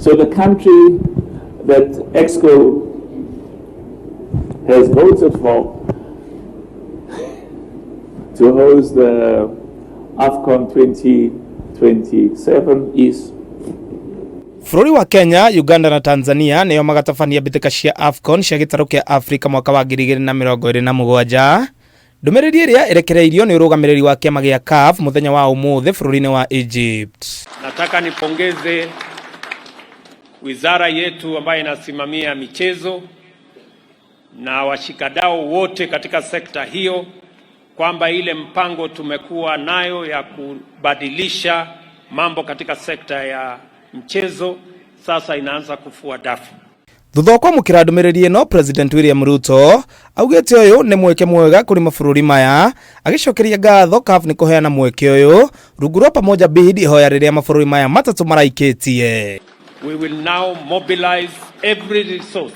So the country that EXCO has voted for to host the AFCON 2027 is Bururi wa Kenya, Uganda na Tanzania niyo magatabania mbitika cia AFCON cia gitaru kia Afrika mwaka wa 2027. Ndumiriri iria irekereirio ni urugamiriri wa kiama gia CAF muthenya wa umuthi bururi-ini wa Egypt. Nataka nipongeze wizara yetu ambayo inasimamia michezo na washikadau wote katika sekta hiyo kwamba ile mpango tumekuwa nayo ya kubadilisha mambo katika sekta ya mchezo sasa inaanza kufua dafu. Thutha kwa mukira ndumiriri ino, President William Ruto augete uyu ni mweke mwega kuri mabũrũri maya, agicokeria ngatho CAF ni kuheana mweke uyu rungu rwa pamoja bid ihoya riria mabũrũri maya matatu maraikitie. We will now mobilize every resource.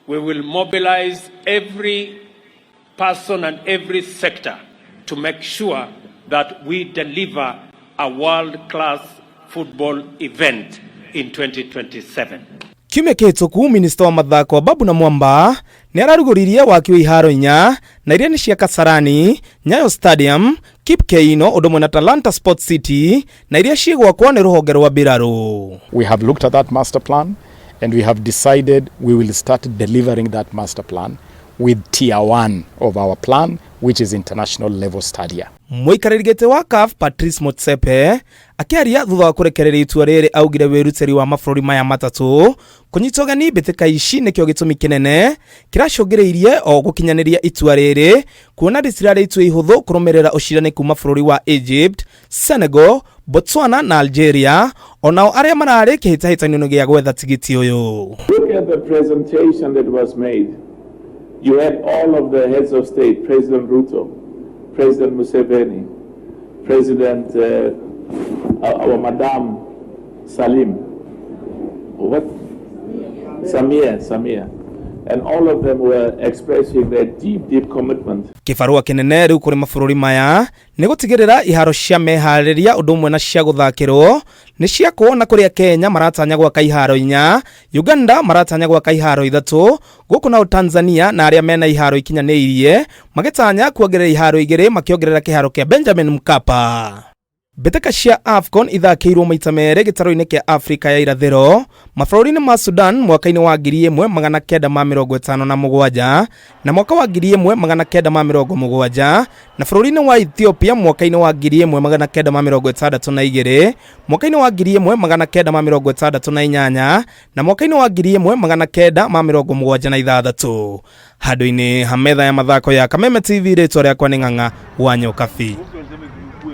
We will mobilize every person and every sector to make sure that we deliver a world-class football event in 2027. Kiumia kihituku Minister wa mathako Babu na Mwamba ni araruguririe waki wa iharo inya na iria ni cia Kasarani, Nyayo Stadium, Kipkeino, Udomwe na Talanta Sports City na iria ciigwakwo ni ruhonge rwa Mbiraru. We have looked at that master plan and we have decided we will start delivering that master plan with tier 1 of our plan, which is international level stadia. Muikarĩrigĩte wa CAF Patrice Motsepe akiaria thutha wa kurekereria itua rĩrĩ augire wĩrutĩri wa mabũrũri maya matatu kunyita ũgeni mbĩtĩka ici nĩkĩo gĩtũmi kĩnene kĩracũngĩrĩirie o gũkinyanĩria itua rĩrĩ kuona rĩtirarĩ itua ihũthũ kũrũmĩrĩra ũcirani kuma bũrũri wa Egypt, Senegal, Botswana na Algeria onao arĩa mararĩ kĩhĩtahĩtano-inĩ gĩa gwetha tigiti ũyũ. Look at the presentation that was made. You had all of the heads of state, President Ruto, President Museveni, President our Madam Salim, Samia, and all of them were expressing their deep commitment. Kibarua kinene riu kuri mabũrũri maya ni gutigirira iharo cia meharĩria ũndũ ũmwe na cia guthakĩrwo ni cia kuona kuria Kenya maratanya gwaka iharo inya, Uganda maratanya gwaka iharo ithatu, guku na Tanzania na aria mena iharo ikinyanĩirie magĩtanya kuongerera iharo igĩrĩ makiongerera kiharo kia Benjamin Mkapa. Mbĩtĩka cia AFCON ithakĩirwo maita merĩ gĩtarũ-inĩ kĩa Afrika ya irathĩro mabũrũri-inĩ ma Sudan mwaka-inĩ wa 1957 na mwaka wa 1970 na bũrũri-inĩ wa Ethiopia mwaka-inĩ wa 1962, mwaka-inĩ wa 1968 na mwaka-inĩ wa 1976. Handũ-inĩ ha metha ya mathako ya Kameme TV, rĩtwa rĩakwa nĩ Ng'ang'a wa NYOKABI.